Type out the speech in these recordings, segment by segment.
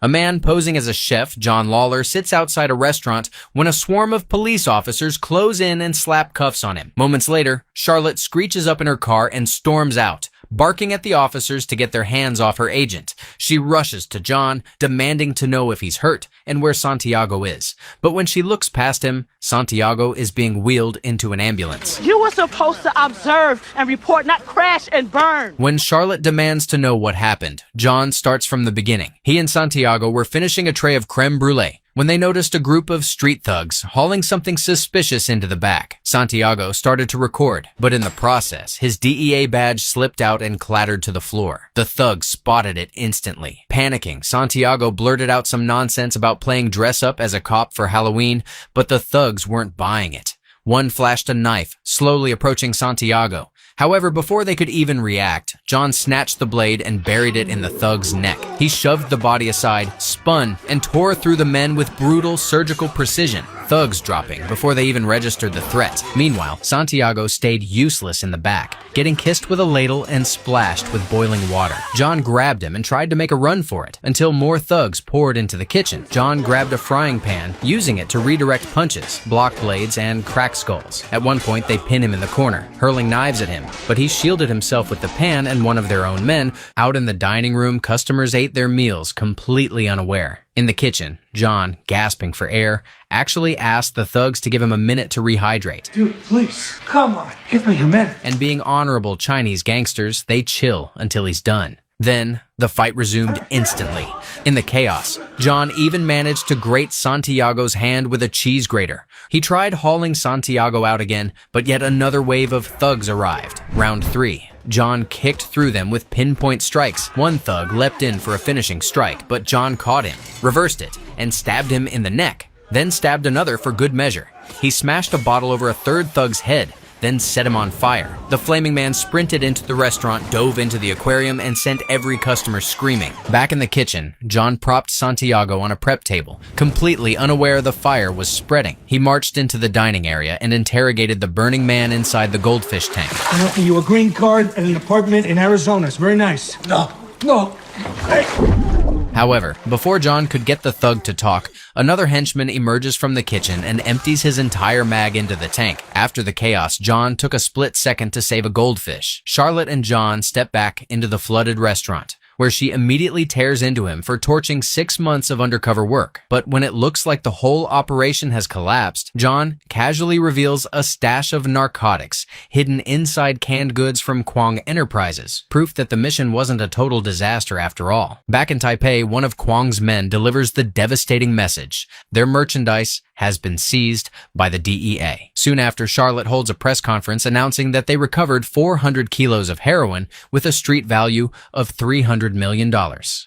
A man posing as a chef, John Lawler, sits outside a restaurant when a swarm of police officers close in and slap cuffs on him. Moments later, Charlotte screeches up in her car and storms out, barking at the officers to get their hands off her agent. She rushes to John, demanding to know if he's hurt and where Santiago is. But when she looks past him, Santiago is being wheeled into an ambulance. You were supposed to observe and report, not crash and burn. When Charlotte demands to know what happened, John starts from the beginning. He and Santiago were finishing a tray of creme brulee when they noticed a group of street thugs hauling something suspicious into the back. Santiago started to record, but in the process, his DEA badge slipped out and clattered to the floor. The thugs spotted it instantly. Panicking, Santiago blurted out some nonsense about playing dress up as a cop for Halloween, but the thugs weren't buying it. One flashed a knife, slowly approaching Santiago. However, before they could even react, John snatched the blade and buried it in the thug's neck. He shoved the body aside, spun, and tore through the men with brutal surgical precision, thugs dropping before they even registered the threat. Meanwhile, Santiago stayed useless in the back, getting kissed with a ladle and splashed with boiling water. John grabbed him and tried to make a run for it, until more thugs poured into the kitchen. John grabbed a frying pan, using it to redirect punches, block blades, and crack skulls. At one point, they pin him in the corner, hurling knives at him, but he shielded himself with the pan and one of their own men. Out in the dining room, customers ate their meals completely unaware. In the kitchen, John, gasping for air, actually asked the thugs to give him a minute to rehydrate. Dude, please, come on, give me a minute. And being honorable Chinese gangsters, they chill until he's done. Then, the fight resumed instantly. In the chaos, John even managed to grate Santiago's hand with a cheese grater. He tried hauling Santiago out again, but yet another wave of thugs arrived. Round 3. John kicked through them with pinpoint strikes. One thug leapt in for a finishing strike, but John caught him, reversed it, and stabbed him in the neck, then stabbed another for good measure. He smashed a bottle over a third thug's head, then set him on fire. The flaming man sprinted into the restaurant, dove into the aquarium, and sent every customer screaming. Back in the kitchen, John propped Santiago on a prep table, completely unaware the fire was spreading. He marched into the dining area and interrogated the burning man inside the goldfish tank. I'm offering you a green card and an apartment in Arizona. It's very nice. No. Hey. However, before John could get the thug to talk, another henchman emerges from the kitchen and empties his entire mag into the tank. After the chaos, John took a split second to save a goldfish. Charlotte and John step back into the flooded restaurant, where she immediately tears into him for torching 6 months of undercover work. But when it looks like the whole operation has collapsed, John casually reveals a stash of narcotics hidden inside canned goods from Kwong Enterprises, proof that the mission wasn't a total disaster after all. Back in Taipei, one of Kwong's men delivers the devastating message: their merchandise has been seized by the DEA. Soon after, Charlotte holds a press conference announcing that they recovered 400 kilos of heroin with a street value of $300 million.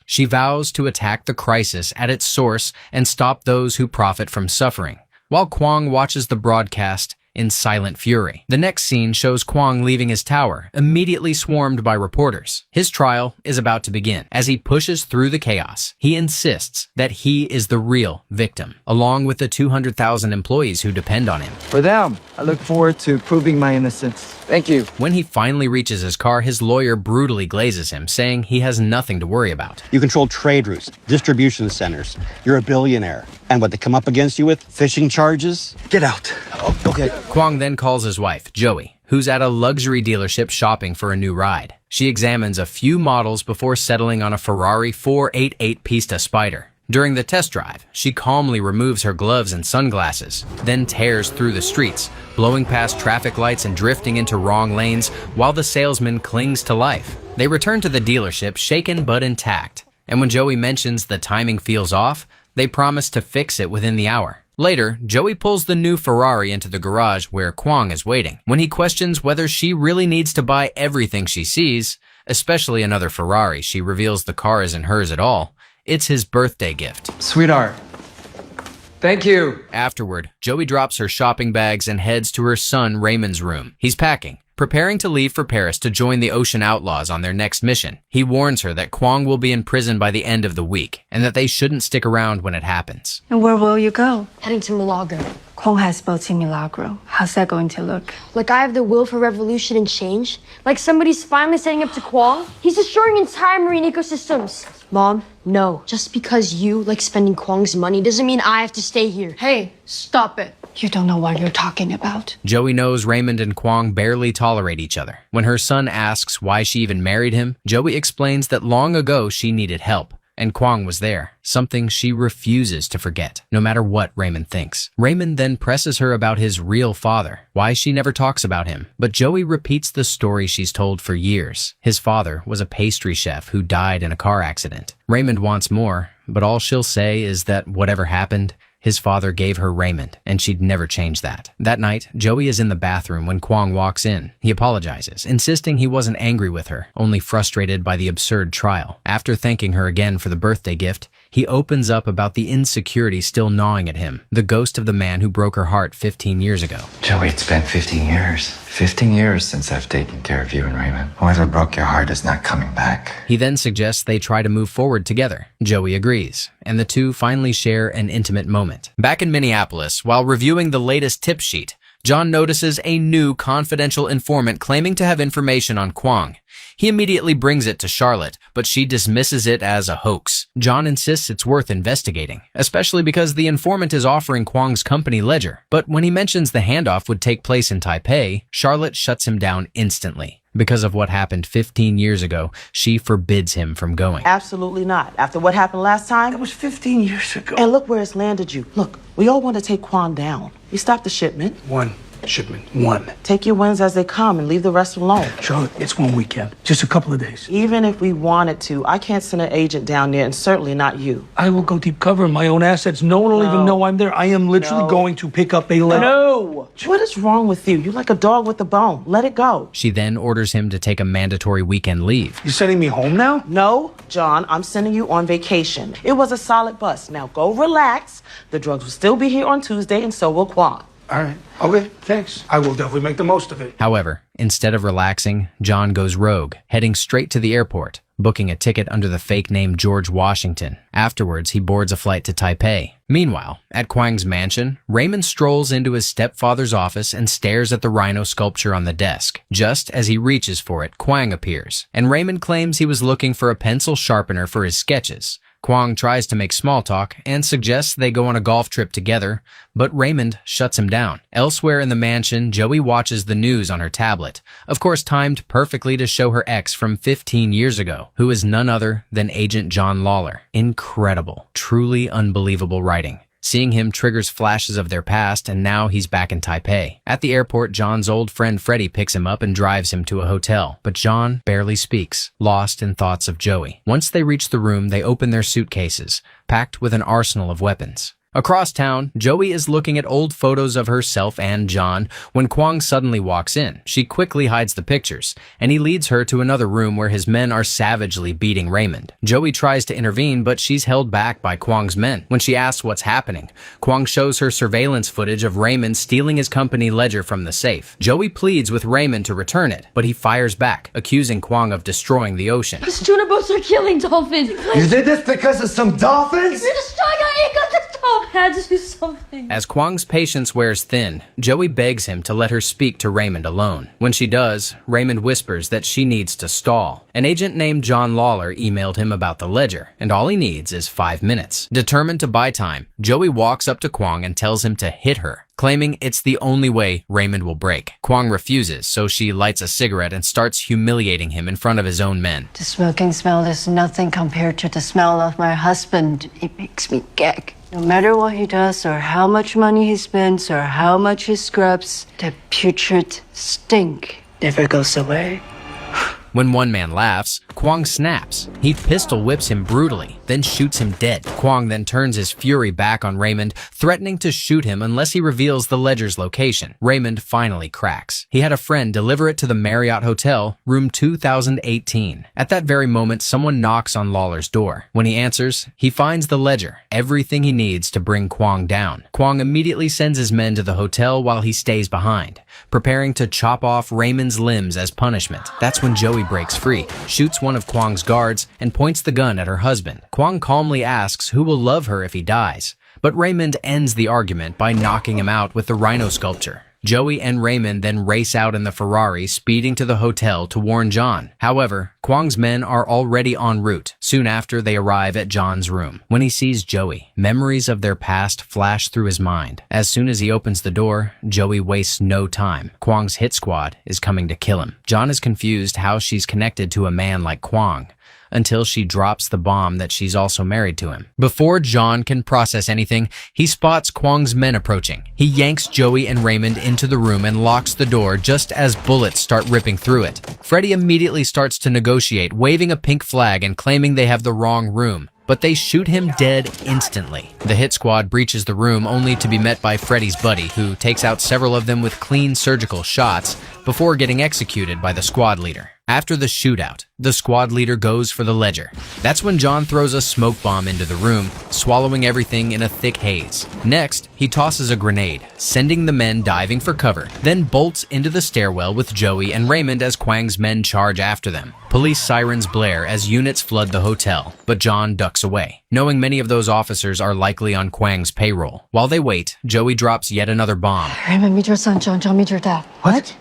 She vows to attack the crisis at its source and stop those who profit from suffering, while Kwong watches the broadcast in silent fury. The next scene shows Kwong leaving his tower, immediately swarmed by reporters. His trial is about to begin. As he pushes through the chaos, he insists that he is the real victim, along with the 200,000 employees who depend on him. For them, I look forward to proving my innocence. Thank you. When he finally reaches his car, his lawyer brutally glazes him, saying he has nothing to worry about. You control trade routes, distribution centers. You're a billionaire. And what they come up against you with? Fishing charges? Get out. Oh, okay. Kwong then calls his wife, Joey, who's at a luxury dealership shopping for a new ride. She examines a few models before settling on a Ferrari 488 Pista Spider. During the test drive, she calmly removes her gloves and sunglasses, then tears through the streets, blowing past traffic lights and drifting into wrong lanes while the salesman clings to life. They return to the dealership shaken but intact, and when Joey mentions the timing feels off, they promise to fix it within the hour. Later, Joey pulls the new Ferrari into the garage where Kwong is waiting. When he questions whether she really needs to buy everything she sees, especially another Ferrari, she reveals the car isn't hers at all. It's his birthday gift. Sweetheart. Thank you. Afterward, Joey drops her shopping bags and heads to her son Raymond's room. He's packing, preparing to leave for Paris to join the Ocean Outlaws on their next mission. He warns her that Kwong will be in prison by the end of the week, and that they shouldn't stick around when it happens. And where will you go? Heading to Milagro. Kwong has built in Milagro. How's that going to look? Like I have the will for revolution and change? Like somebody's finally standing up to Kwong? He's destroying entire marine ecosystems. Mom, No. Just because you like spending Kwong's money doesn't mean I have to stay here. Hey, stop it. You don't know what you're talking about. Joey knows Raymond and Kwong barely tolerate each other. When her son asks why she even married him, Joey explains that long ago she needed help, and Kwong was there, something she refuses to forget, no matter what Raymond thinks. Raymond then presses her about his real father, why she never talks about him, but Joey repeats the story she's told for years. His father was a pastry chef who died in a car accident. Raymond wants more, but all she'll say is that whatever happened, his father gave her Raymond, and she'd never change that. That night, Joey is in the bathroom when Kwong walks in. He apologizes, insisting he wasn't angry with her, only frustrated by the absurd trial. After thanking her again for the birthday gift, he opens up about the insecurity still gnawing at him, the ghost of the man who broke her heart 15 years ago. Joey, it's been 15 years. 15 years since I've taken care of you and Raymond. Whoever broke your heart is not coming back. He then suggests they try to move forward together. Joey agrees, and the two finally share an intimate moment. Back in Minneapolis, while reviewing the latest tip sheet, John notices a new confidential informant claiming to have information on Kwong. He immediately brings it to Charlotte, but she dismisses it as a hoax. John insists it's worth investigating, especially because the informant is offering Kwong's company ledger. But when he mentions the handoff would take place in Taipei, Charlotte shuts him down instantly. Because of what happened 15 years ago, she forbids him from going. Absolutely not. After what happened last time, That was 15 years ago. and look where it's landed you. Look, we all want to take Kwon down. We stopped the shipment. One shipment. One. Take your wins as they come and leave the rest alone. Charlotte, it's one weekend. Just a couple of days. Even if we wanted to, I can't send an agent down there, and certainly not you. I will go deep cover in my own assets. No one will even know I'm there. I am literally going to pick up a letter. No! What is wrong with you? You're like a dog with a bone. Let it go. She then orders him to take a mandatory weekend leave. You sending me home now? No, John, I'm sending you on vacation. It was a solid bust. Now go relax. The drugs will still be here on Tuesday, and so will Kwon. All right. Okay, thanks. I will definitely make the most of it. However, instead of relaxing, John goes rogue, heading straight to the airport, booking a ticket under the fake name George Washington. Afterwards, he boards a flight to Taipei. Meanwhile, at Kwang's mansion, Raymond strolls into his stepfather's office and stares at the rhino sculpture on the desk. Just as he reaches for it, Kwang appears, and Raymond claims he was looking for a pencil sharpener for his sketches. Kwang tries to make small talk and suggests they go on a golf trip together, but Raymond shuts him down. Elsewhere in the mansion, Joey watches the news on her tablet, of course timed perfectly to show her ex from 15 years ago, who is none other than Agent John Lawler. Incredible, truly unbelievable writing. Seeing him triggers flashes of their past, and now he's back in Taipei. At the airport, John's old friend Freddie picks him up and drives him to a hotel. But John barely speaks, lost in thoughts of Joey. Once they reach the room, they open their suitcases, packed with an arsenal of weapons. Across town, Joey is looking at old photos of herself and John when Kwang suddenly walks in. She quickly hides the pictures, and he leads her to another room where his men are savagely beating Raymond. Joey tries to intervene, but she's held back by Kwang's men. When she asks what's happening, Kwang shows her surveillance footage of Raymond stealing his company ledger from the safe. Joey pleads with Raymond to return it, but he fires back, accusing Kwang of destroying the ocean. These tuna boats are killing dolphins. You did this because of some dolphins? You're destroying our ecosystem. Had to do something. As Kwang's patience wears thin, Joey begs him to let her speak to Raymond alone. When she does, Raymond whispers that she needs to stall. An agent named John Lawler emailed him about the ledger, and all he needs is 5 minutes. Determined to buy time, Joey walks up to Kwang and tells him to hit her, claiming it's the only way Raymond will break. Kwang refuses, so she lights a cigarette and starts humiliating him in front of his own men. The smoking smell is nothing compared to the smell of my husband. It makes me gag. No matter what he does, or how much money he spends, or how much he scrubs, the putrid stink never goes away. When one man laughs, Kwang snaps. He pistol whips him brutally, then shoots him dead. Kwang then turns his fury back on Raymond, threatening to shoot him unless he reveals the ledger's location. Raymond finally cracks. He had a friend deliver it to the Marriott Hotel, room 2018. At that very moment, someone knocks on Lawler's door. When he answers, he finds the ledger, everything he needs to bring Kwang down. Kwang immediately sends his men to the hotel while he stays behind, preparing to chop off Raymond's limbs as punishment. That's when Joey breaks free, shoots one of Kwang's guards, and points the gun at her husband. Kwang calmly asks who will love her if he dies, but Raymond ends the argument by knocking him out with the rhino sculpture. Joey and Raymond then race out in the Ferrari, speeding to the hotel to warn John. However, Kwong's men are already en route. Soon after, they arrive at John's room. When he sees Joey, memories of their past flash through his mind. As soon as he opens the door, Joey wastes no time. Kwong's hit squad is coming to kill him. John is confused how she's connected to a man like Kwong, until she drops the bomb that she's also married to him. Before John can process anything, he spots Kwong's men approaching. He yanks Joey and Raymond into the room and locks the door just as bullets start ripping through it. Freddy immediately starts to negotiate, waving a pink flag and claiming they have the wrong room, but they shoot him dead instantly. The hit squad breaches the room only to be met by Freddy's buddy, who takes out several of them with clean surgical shots before getting executed by the squad leader. After the shootout, the squad leader goes for the ledger. That's when John throws a smoke bomb into the room, swallowing everything in a thick haze. Next, he tosses a grenade, sending the men diving for cover, then bolts into the stairwell with Joey and Raymond as Kwang's men charge after them. Police sirens blare as units flood the hotel, but John ducks away, knowing many of those officers are likely on Kwang's payroll. While they wait, Joey drops yet another bomb. Raymond, meet your son. John, meet your dad. What?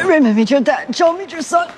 Raymond, meet your dad. John, meet your son.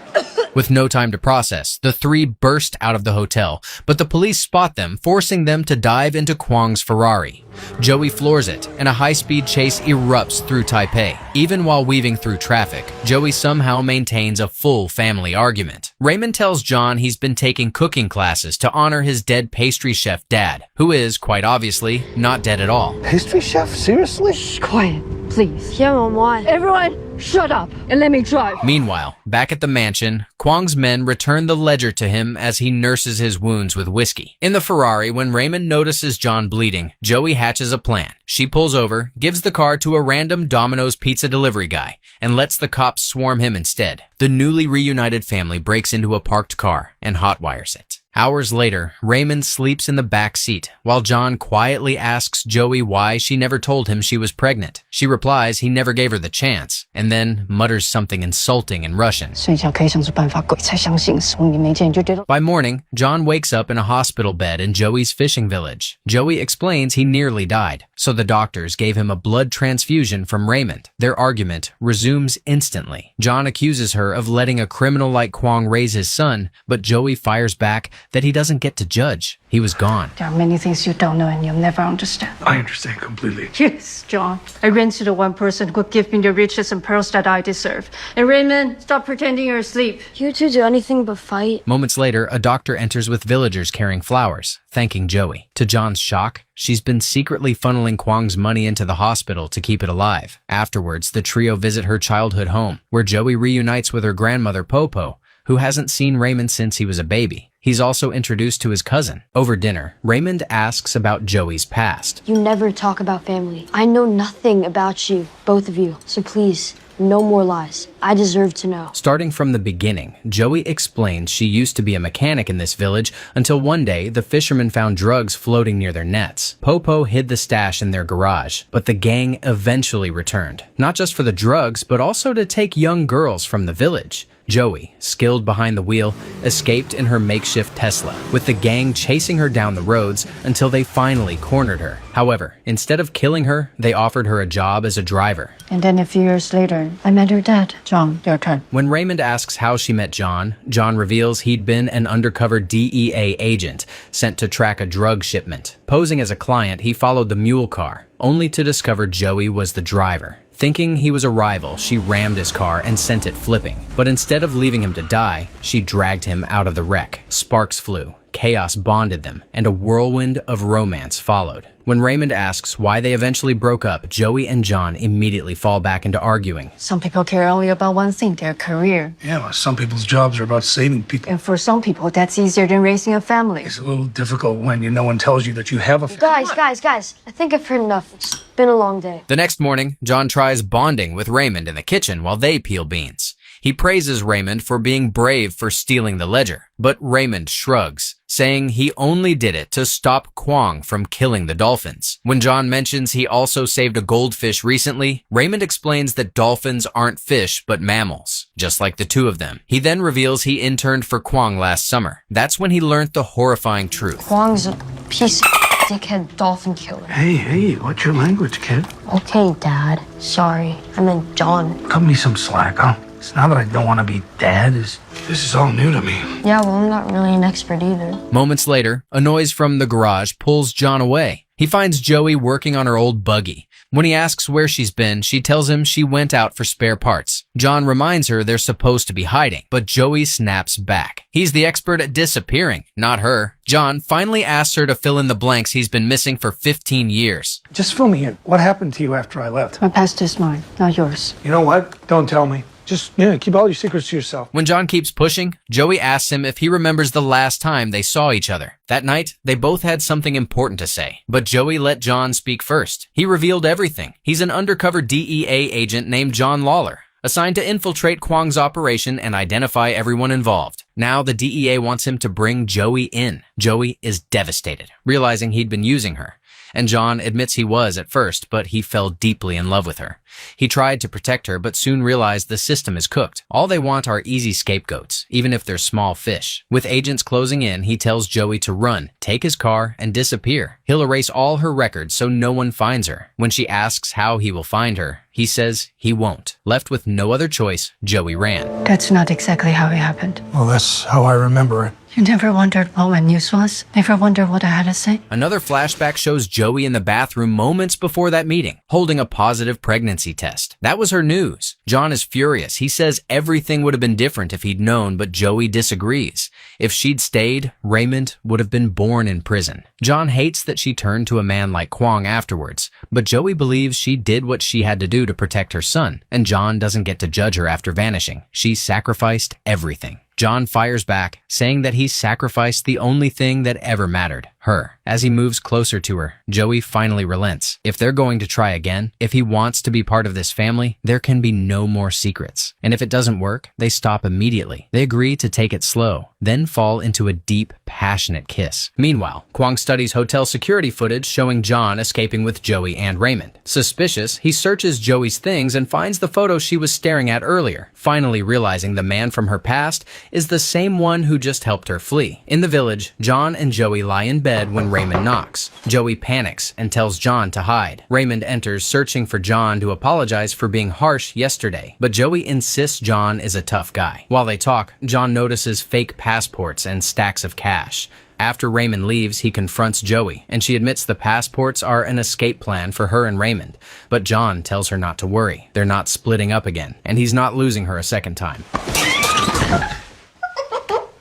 With no time to process, the three burst out of the hotel, but the police spot them, forcing them to dive into Kwong's Ferrari. Joey floors it, and a high-speed chase erupts through Taipei. Even while weaving through traffic, Joey somehow maintains a full family argument. Raymond tells John he's been taking cooking classes to honor his dead pastry chef dad, who is, quite obviously, not dead at all. Pastry chef? Seriously? Shh, quiet, please. Yeah, Mom, why? Everyone, shut up and let me drive. Meanwhile, back at the mansion, Kwong's men return the ledger to him as he nurses his wounds with whiskey. In the Ferrari, when Raymond notices John bleeding, Joey hatches a plan. She pulls over, gives the car to a random Domino's pizza delivery guy, and lets the cops swarm him instead. The newly reunited family breaks into a parked car and hotwires it. Hours later, Raymond sleeps in the back seat, while John quietly asks Joey why she never told him she was pregnant. She replies he never gave her the chance, and then mutters something insulting in Russian. 睡觉可以想出办法，鬼才相信。送你没见你就觉得。 By morning, John wakes up in a hospital bed in Joey's fishing village. Joey explains he nearly died, so the doctors gave him a blood transfusion from Raymond. Their argument resumes instantly. John accuses her of letting a criminal like Kwong raise his son, but Joey fires back that he doesn't get to judge. He was gone. There are many things you don't know and you'll never understand. I understand completely. Yes, John. I ran to the one person who could give me the riches and pearls that I deserve. And Raymond, stop pretending you're asleep. You two do anything but fight. Moments later, a doctor enters with villagers carrying flowers, thanking Joey. To John's shock, she's been secretly funneling Kwong's money into the hospital to keep it alive. Afterwards, the trio visit her childhood home, where Joey reunites with her grandmother Popo, who hasn't seen Raymond since he was a baby. He's also introduced to his cousin. Over dinner, Raymond asks about Joey's past. You never talk about family. I know nothing about you, both of you. So please, no more lies. I deserve to know. Starting from the beginning, Joey explains she used to be a mechanic in this village until one day the fishermen found drugs floating near their nets. Popo hid the stash in their garage, but the gang eventually returned. Not just for the drugs, but also to take young girls from the village. Joey, skilled behind the wheel, escaped in her makeshift Tesla, with the gang chasing her down the roads until they finally cornered her. However, instead of killing her, they offered her a job as a driver. And then a few years later, I met her dad. John, your turn. When Raymond asks how she met John, John reveals he'd been an undercover DEA agent sent to track a drug shipment. Posing as a client, he followed the mule car, only to discover Joey was the driver. Thinking he was a rival, she rammed his car and sent it flipping. But instead of leaving him to die, she dragged him out of the wreck. Sparks flew, chaos bonded them, and a whirlwind of romance followed. When Raymond asks why they eventually broke up, Joey and John immediately fall back into arguing. Some people care only about one thing, their career. Yeah, well, some people's jobs are about saving people. And for some people, that's easier than raising a family. It's a little difficult when no one tells you that you have a family. Guys, I think I've heard enough. It's been a long day. The next morning, John tries bonding with Raymond in the kitchen while they peel beans. He praises Raymond for being brave for stealing the ledger, but Raymond shrugs, saying he only did it to stop Kwong from killing the dolphins. When John mentions he also saved a goldfish recently, Raymond explains that dolphins aren't fish but mammals, just like the two of them. He then reveals he interned for Kwong last summer. That's when he learned the horrifying truth. Kwong's a piece of... dickhead dolphin killer. Hey, what's your language, kid? Okay, Dad. Sorry. I meant John. Cut me some slack, huh? It's not that I don't want to be dad. This is all new to me. Yeah, well, I'm not really an expert either. Moments later, a noise from the garage pulls John away. He finds Joey working on her old buggy. When he asks where she's been, she tells him she went out for spare parts. John reminds her they're supposed to be hiding, but Joey snaps back. He's the expert at disappearing, not her. John finally asks her to fill in the blanks he's been missing for 15 years. Just fill me in. What happened to you after I left? My past is mine, not yours. You know what? Don't tell me. Just, keep all your secrets to yourself. When John keeps pushing, Joey asks him if he remembers the last time they saw each other. That night, they both had something important to say, but Joey let John speak first. He revealed everything. He's an undercover DEA agent named John Lawler, assigned to infiltrate Kwong's operation and identify everyone involved. Now the DEA wants him to bring Joey in. Joey is devastated, realizing he'd been using her. And John admits he was at first, but he fell deeply in love with her. He tried to protect her, but soon realized the system is cooked. All they want are easy scapegoats, even if they're small fish. With agents closing in, he tells Joey to run, take his car, and disappear. He'll erase all her records so no one finds her. When she asks how he will find her, he says he won't. Left with no other choice, Joey ran. That's not exactly how it happened. Well, that's how I remember it. You never wondered what my news was? Never wondered what I had to say? Another flashback shows Joey in the bathroom moments before that meeting, holding a positive pregnancy test. That was her news. John is furious. He says everything would have been different if he'd known, but Joey disagrees. If she'd stayed, Raymond would have been born in prison. John hates that she turned to a man like Kwong afterwards, but Joey believes she did what she had to do to protect her son, and John doesn't get to judge her after vanishing. She sacrificed everything. John fires back, saying that he sacrificed the only thing that ever mattered, her. As he moves closer to her, Joey finally relents. If they're going to try again, if he wants to be part of this family, there can be no more secrets. And if it doesn't work, they stop immediately. They agree to take it slow, then fall into a deep, passionate kiss. Meanwhile, Kwong studies hotel security footage showing John escaping with Joey and Raymond. Suspicious, he searches Joey's things and finds the photo she was staring at earlier, finally realizing the man from her past is the same one who just helped her flee. In the village, John and Joey lie in bed when Raymond knocks. Joey panics and tells John to hide. Raymond enters, searching for John to apologize for being harsh yesterday, but Joey insists John is a tough guy. While they talk, John notices fake passports and stacks of cash. After Raymond leaves, he confronts Joey, and she admits the passports are an escape plan for her and Raymond. But John tells her not to worry. They're not splitting up again, and he's not losing her a second time.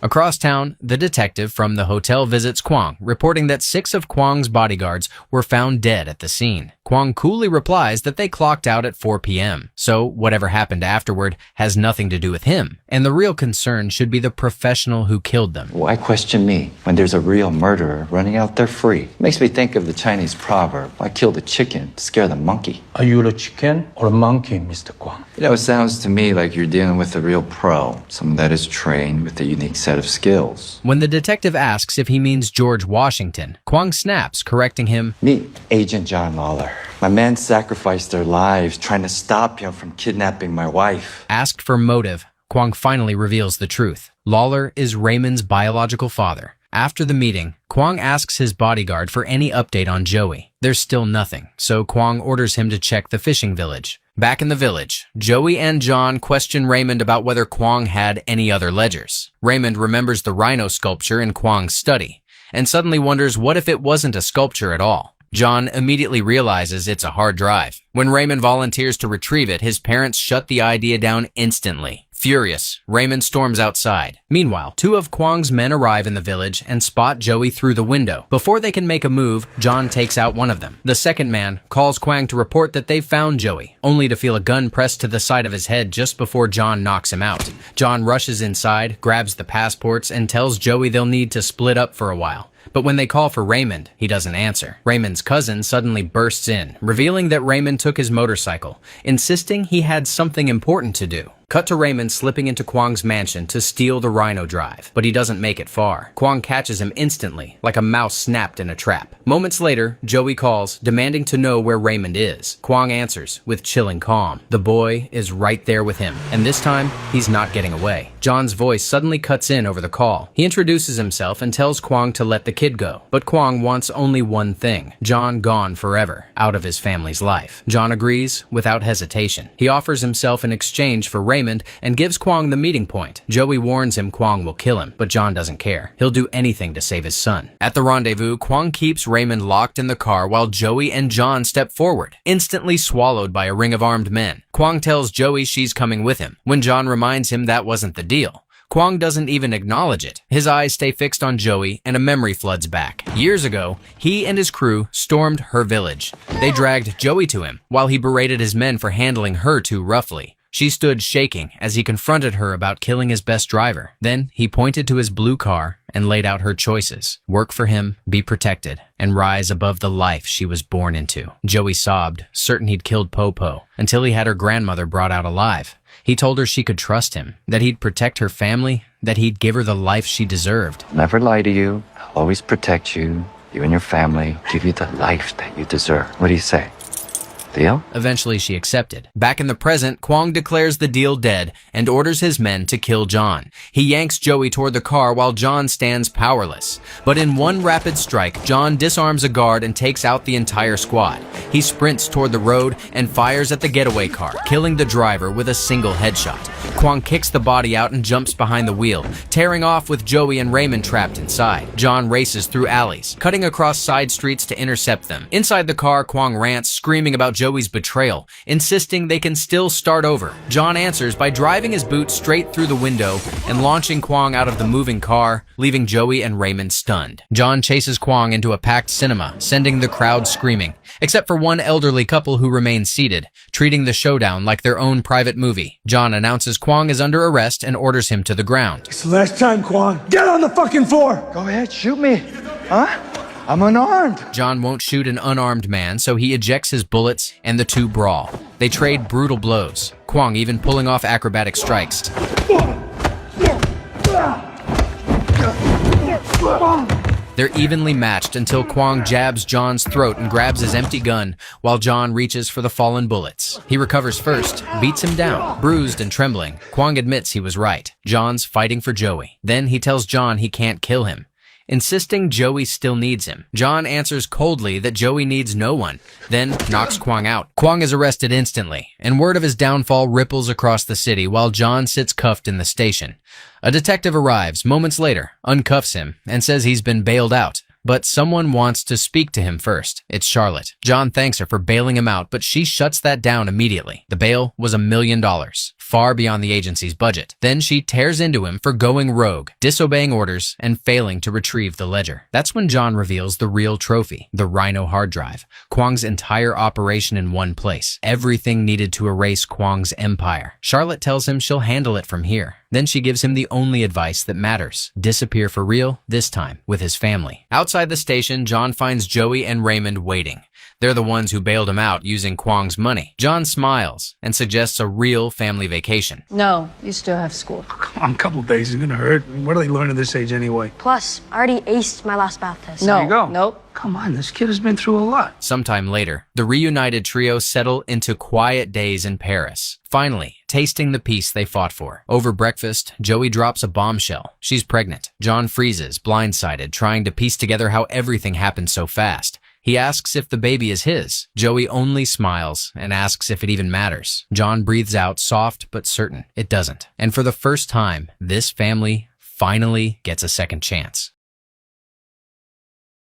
Across town, the detective from the hotel visits Kwong, reporting that 6 of Kwong's bodyguards were found dead at the scene. Kwong coolly replies that they clocked out at 4 p.m., so whatever happened afterward has nothing to do with him, and the real concern should be the professional who killed them. Why question me when there's a real murderer running out there free? Makes me think of the Chinese proverb, why kill the chicken to scare the monkey? Are you a chicken or a monkey, Mr. Kwong? You know, it sounds to me like you're dealing with a real pro, someone that is trained with a unique set of skills. When the detective asks if he means George Washington, Kwong snaps, correcting him. Meet Agent John Lawler. My men sacrificed their lives trying to stop him from kidnapping my wife. Asked for motive, Kwong finally reveals the truth. Lawler is Raymond's biological father. After the meeting, Kwong asks his bodyguard for any update on Joey. There's still nothing, so Kwong orders him to check the fishing village. Back in the village, Joey and John question Raymond about whether Kwong had any other ledgers. Raymond remembers the rhino sculpture in Kwong's study, and suddenly wonders what if it wasn't a sculpture at all. John immediately realizes it's a hard drive. When Raymond volunteers to retrieve it, his parents shut the idea down instantly. Furious, Raymond storms outside. Meanwhile, 2 of Kwong's men arrive in the village and spot Joey through the window. Before they can make a move, John takes out one of them. The second man calls Kwong to report that they've found Joey, only to feel a gun pressed to the side of his head just before John knocks him out. John rushes inside, grabs the passports, and tells Joey they'll need to split up for a while. But when they call for Raymond, he doesn't answer. Raymond's cousin suddenly bursts in, revealing that Raymond took his motorcycle, insisting he had something important to do. Cut to Raymond slipping into Kwong's mansion to steal the rhino drive, but he doesn't make it far. Kwong catches him instantly, like a mouse snapped in a trap. Moments later, Joey calls, demanding to know where Raymond is. Kwong answers, with chilling calm. The boy is right there with him, and this time, he's not getting away. John's voice suddenly cuts in over the call. He introduces himself and tells Kwong to let the kid go. But Kwong wants only one thing: John gone forever, out of his family's life. John agrees without hesitation. He offers himself in exchange for Raymond and gives Kwong the meeting point. Joey warns him Kwong will kill him, but John doesn't care. He'll do anything to save his son. At the rendezvous, Kwong keeps Raymond locked in the car while Joey and John step forward, instantly swallowed by a ring of armed men. Kwong tells Joey she's coming with him, when John reminds him that wasn't the deal. Kwong doesn't even acknowledge it. His eyes stay fixed on Joey, and a memory floods back. Years ago, he and his crew stormed her village. They dragged Joey to him, while he berated his men for handling her too roughly. She stood shaking as he confronted her about killing his best driver. Then he pointed to his blue car and laid out her choices: work for him, be protected, and rise above the life she was born into. Joey sobbed, certain he'd killed Popo, until he had her grandmother brought out alive. He told her she could trust him, that he'd protect her family, that he'd give her the life she deserved. Never lie to you. I'll always protect you, you and your family, give you the life that you deserve. What do you say? Deal? Eventually, she accepted. Back in the present, Kwong declares the deal dead and orders his men to kill John. He yanks Joey toward the car while John stands powerless. But in one rapid strike, John disarms a guard and takes out the entire squad. He sprints toward the road and fires at the getaway car, killing the driver with a single headshot. Kwong kicks the body out and jumps behind the wheel, tearing off with Joey and Raymond trapped inside. John races through alleys, cutting across side streets to intercept them. Inside the car, Kwong rants, screaming about Joey's betrayal, insisting they can still start over. John answers by driving his boot straight through the window and launching Kwong out of the moving car, leaving Joey and Raymond stunned. John chases Kwong into a packed cinema, sending the crowd screaming, except for one elderly couple who remains seated, treating the showdown like their own private movie. John announces Kwong is under arrest and orders him to the ground. It's the last time, Kwong. Get on the fucking floor! Go ahead, shoot me. Huh? I'm unarmed. John won't shoot an unarmed man, so he ejects his bullets and the two brawl. They trade brutal blows, Kwong even pulling off acrobatic strikes. They're evenly matched until Kwong jabs John's throat and grabs his empty gun while John reaches for the fallen bullets. He recovers first, beats him down. Bruised and trembling, Kwong admits he was right. John's fighting for Joey. Then he tells John he can't kill him, insisting Joey still needs him. John answers coldly that Joey needs no one, then knocks Kwong out. Kwong is arrested instantly, and word of his downfall ripples across the city while John sits cuffed in the station. A detective arrives moments later, uncuffs him, and says he's been bailed out. But someone wants to speak to him first. It's Charlotte. John thanks her for bailing him out, but she shuts that down immediately. The bail was $1 million, far beyond the agency's budget. Then she tears into him for going rogue, disobeying orders, and failing to retrieve the ledger. That's when John reveals the real trophy, the Rhino hard drive, Kwong's entire operation in one place. Everything needed to erase Kwong's empire. Charlotte tells him she'll handle it from here. Then she gives him the only advice that matters: disappear for real, this time with his family. Outside the station, John finds Joey and Raymond waiting. They're the ones who bailed him out using Kwong's money. John smiles and suggests a real family vacation. No, you still have school. Come on, a couple days is gonna hurt. What do they learn at this age anyway? Plus, I already aced my last math test. No, There you go. nope. Come on, this kid has been through a lot. Sometime later, the reunited trio settle into quiet days in Paris, finally tasting the peace they fought for. Over breakfast, Joey drops a bombshell. She's pregnant. John freezes, blindsided, trying to piece together how everything happened so fast. He asks if the baby is his. Joey only smiles and asks if it even matters. John breathes out, soft but certain. It doesn't. And for the first time, this family finally gets a second chance.